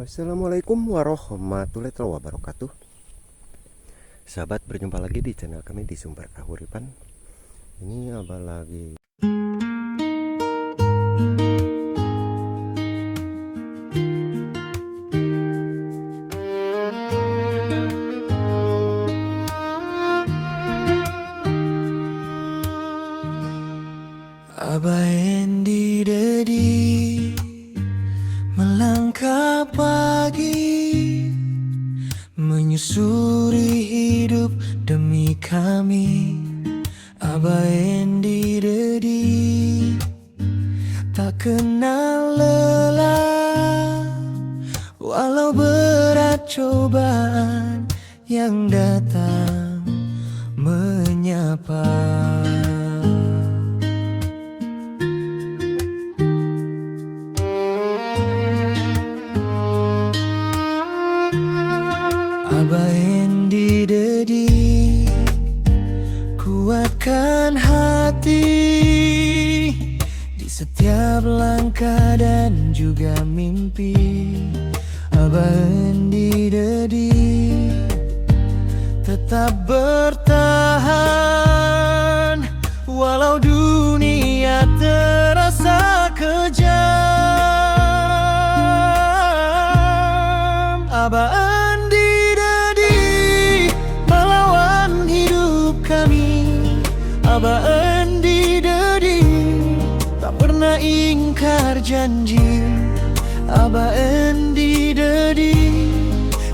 Assalamualaikum warahmatullahi wabarakatuh. Sahabat, berjumpa lagi di channel kami di Sumber Kahuripan. Ini abah lagi Abah Endi Dedi melangkah pagi, menyusuri hidup demi kami. Abah Endi Dedi tak kenal lelah, walau berat cobaan yang datang menyapa. Abah Endi Dedi kuatkan hati di setiap langkah dan juga mimpi. Abah Endi Dedi tetap bertahan walau dunia terasa kejam. Abah Endi Dedi melawan hidup kami. Abah Endi Dedi tak pernah ingkar janji. Abah Endi Dedi,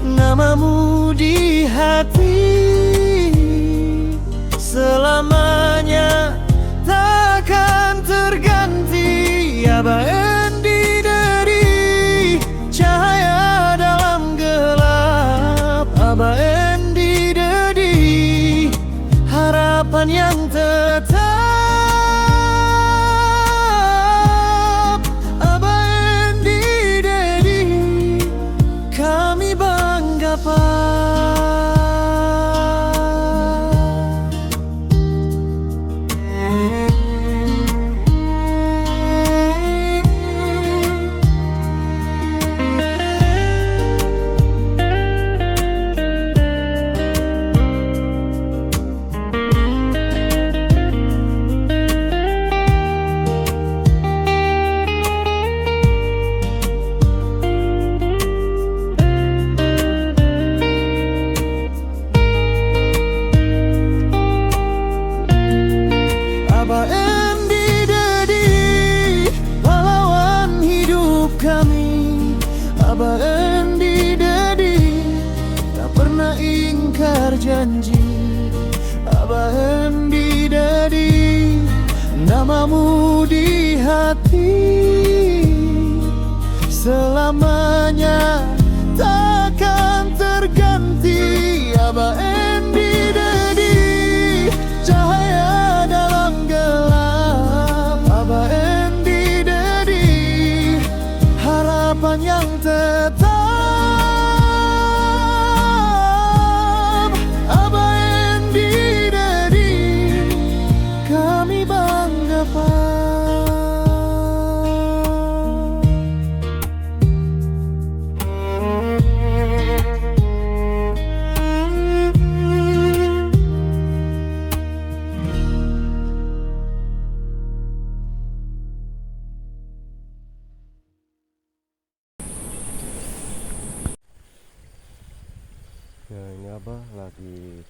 namamu di hati selamanya takkan terganti. Abah Endi Dedi, cahaya dalam gelap. Abah Endi Dedi, harapan yang tetap. Abah Endi Dedi, kami bangga Abah Endi Dedi, pahlawan hidup kami. Abah Endi Dedi tak pernah ingkar janji. Abah Endi Dedi, namamu di hati selamanya takkan terganti. Abah Endi Dedi, cahaya dalam gelap. Abah Endi Dedi, harapan yang tetap. Abah Endi Dedi, kami bangga Nah, ini abah lagi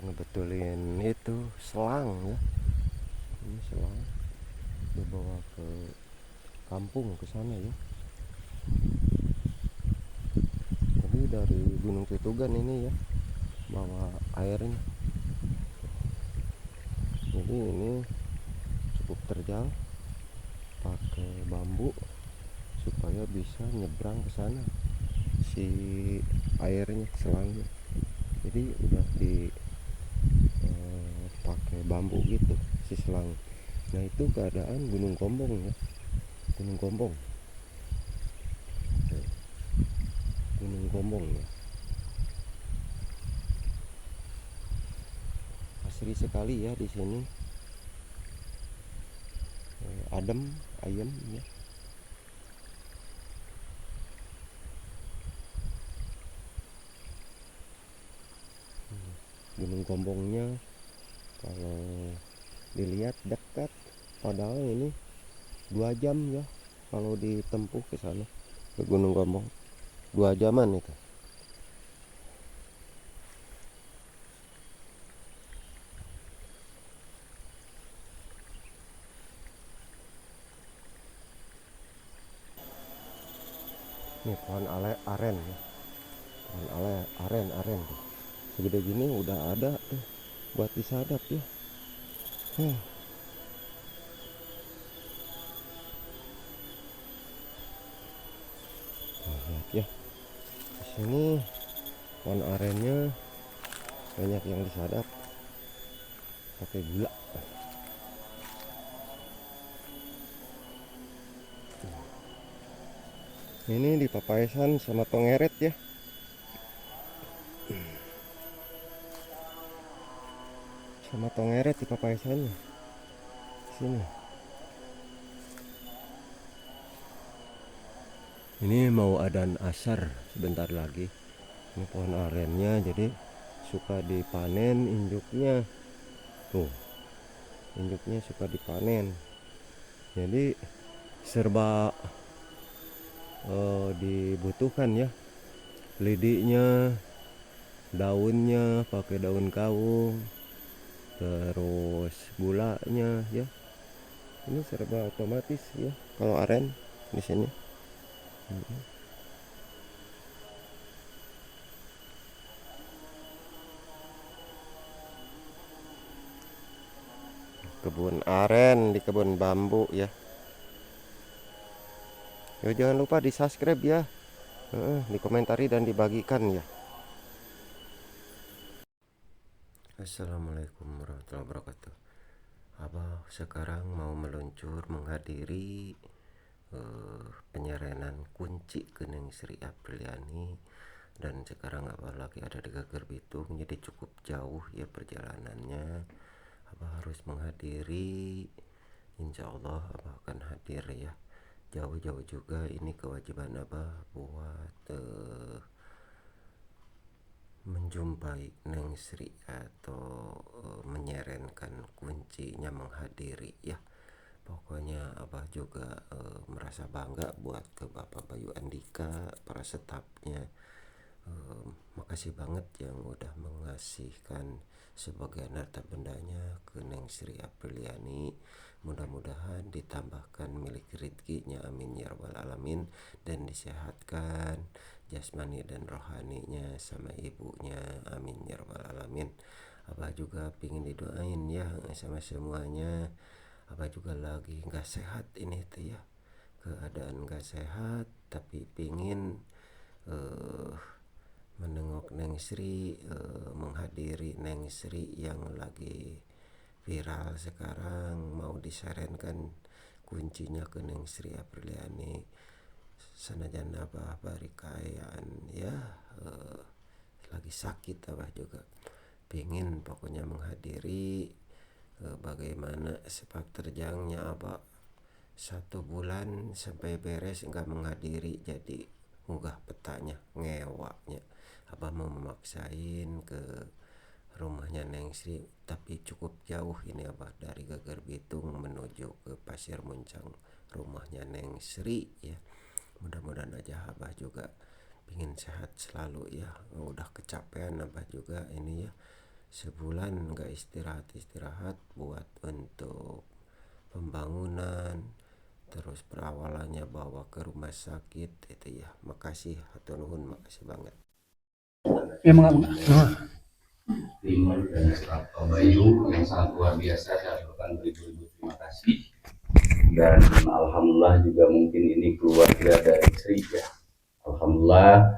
ngebetulin itu selang ya. Ini selang dibawa ke kampung ke sana ya. Jadi dari Gunung Pitugan ini ya, bawa airnya. Jadi ini cukup terjal, pakai bambu supaya bisa nyebrang ke sana si airnya, selangnya. Jadi udah pakai bambu gitu si selang. Nah, itu keadaan Gunung Gombong ya, Gunung Gombong, Gunung Gombong ya. Asri sekali ya di sini, adem ayem ya. Gunung Gombongnya kalau dilihat dekat, padahal ini 2 jam ya kalau ditempuh ke sana ke Gunung Gombong, 2 jaman itu. Nih pohon aren ya, pohon aren tuh segede gini udah ada tuh buat disadap ya. Lihat ya, di sini pohon arennya banyak yang disadap pakai gula. Ini di Papaesan sama Tongeret ya. Sama Tongeret di Papaesannya. Sini. Ini mau adzan asar sebentar lagi. Ini pohon arennya jadi suka dipanen induknya. Tuh. Induknya suka dipanen. Jadi serba dibutuhkan ya. Lidinya, daunnya pakai daun kawung, terus gulanya ya. Ini serba otomatis ya kalau aren di sini. Kebun aren di kebun bambu ya. Yo, jangan lupa di subscribe ya, dikomentari dan dibagikan ya. Assalamualaikum warahmatullahi wabarakatuh. Abah sekarang mau meluncur menghadiri penyerenan kunci Gening Sri Apriliani, dan sekarang Abah lagi ada di Geger Bitung, jadi cukup jauh ya perjalanannya. Abah harus menghadiri, insya Allah Abah akan hadir ya. Jauh-jauh juga, ini kewajiban Abah buat menjumpai Neng Sri atau menyerenkan kuncinya, menghadiri ya. Pokoknya Abah juga merasa bangga buat ke Bapak Bayu Andika, para stafnya. Makasih banget yang udah mengasihkan sebagian harta bendanya ke Neng Sri Apriliani. Mudah-mudahan ditambahkan milik rezekinya, amin ya rabbal alamin, dan disehatkan jasmani dan rohaninya sama ibunya, amin ya rabbal alamin. Abah juga pingin didoain ya sama semuanya. Abah juga lagi gak sehat ini tuh ya, keadaan gak sehat, tapi pingin menengok Neng Sri, menghadiri Neng Sri yang lagi viral sekarang, mau disarankan kuncinya ke Neng Sri Apriliani. Sanajan Abah barikayaan ya, lagi sakit Abah juga pingin pokoknya menghadiri. Bagaimana sepak terjangnya Abah 1 bulan sampai beres nggak menghadiri, jadi unggah petanya ngewaknya. Abah mau memaksain ke rumahnya Neng Sri, tapi cukup jauh ini Abah, dari Geger Bitung menuju ke Pasir Muncang rumahnya Neng Sri ya. Mudah-mudahan aja Abah juga pingin sehat selalu ya. Udah kecapean Abah juga ini ya, sebulan nggak istirahat buat untuk pembangunan, terus perawalannya bawa ke rumah sakit itu ya. Makasih hatur nuhun, makasih banget ya. Tim dan staf Bayu yang sangat luar biasa, saya ucapkan beribu-ribu terima kasih. Dan alhamdulillah juga mungkin ini keluarga dari Sri ya. Alhamdulillah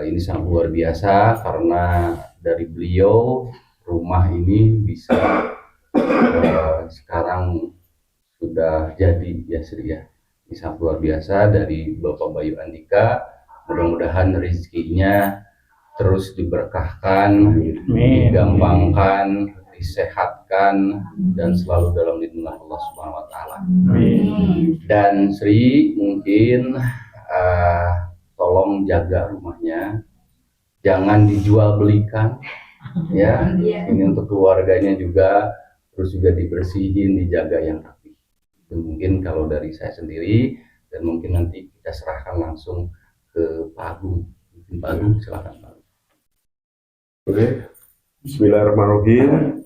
ini sangat luar biasa, karena dari beliau rumah ini bisa sekarang sudah jadi ya Sri ya. Ini sangat luar biasa dari Bapak Bayu Andika. Mudah-mudahan rezekinya terus diberkahkan, digampangkan, disehatkan, dan selalu dalam lindungan Allah Subhanahu wa Ta'ala. Dan Sri mungkin tolong jaga rumahnya, jangan dijual belikan, Ya, ini untuk keluarganya juga, terus juga dibersihin, dijaga yang rapi. Itu mungkin kalau dari saya sendiri, dan mungkin nanti kita serahkan langsung ke Pak Agung. Mungkin Pak Agung, silakan Pak. Oke, Bismillahirrahmanirrahim.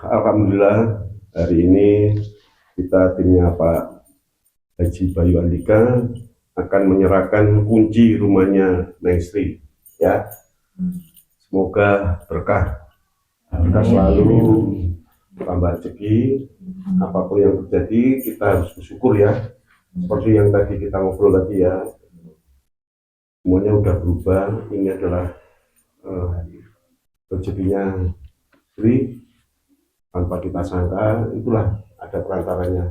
Alhamdulillah hari ini kita timnya Pak Haji Bayu Andika akan menyerahkan kunci rumahnya Neng Sri. Ya, semoga berkah. Kita selalu tambah rezeki. Apapun yang terjadi kita harus bersyukur ya. Seperti yang tadi kita ngobrol tadi ya. Semuanya udah berubah. Ini adalah rezekinya Sri tanpa kita sangka. Itulah ada perantaranya.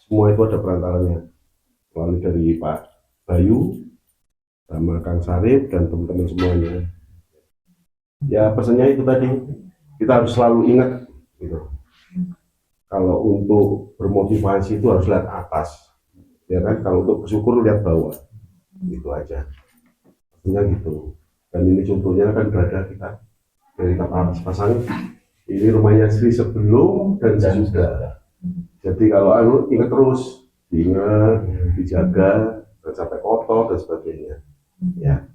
Semua itu ada perantaranya. Melalui dari Pak Bayu sama Kang Sarip dan teman-teman semuanya. Ya pesannya itu tadi, kita harus selalu ingat gitu. Kalau untuk bermotivasi itu harus lihat atas, ya kan? Kalau untuk bersyukur lihat bawah, gitu aja. Artinya gitu. Dan ini contohnya kan berada kita dari kapal pasang. Ini rumahnya Sri sebelum dan sesudah. Jadi kalau ingat terus, diingat, dijaga, dan sampai kotor dan sebagainya. Ya.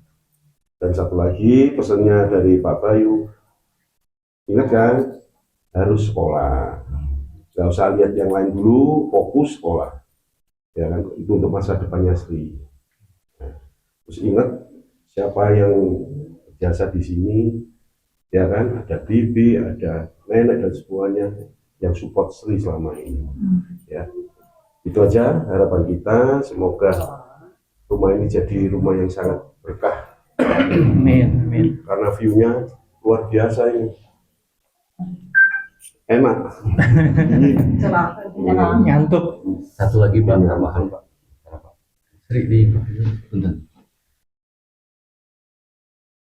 Dan satu lagi pesannya dari Pak Bayu, ingat kan, harus sekolah. Gak usah lihat yang lain dulu, fokus sekolah. Ya kan, itu untuk masa depannya Sri. Nah, terus ingat siapa yang jasa di sini, ya kan, ada bibi, ada nenek dan semuanya yang support Sri selama ini. Ya, itu aja harapan kita. Semoga rumah ini jadi rumah yang sangat berkah. Amin. Karena view-nya luar biasa ini. Enak. Ngantuk. Satu lagi Pak, tambahan Pak. Sri di punten.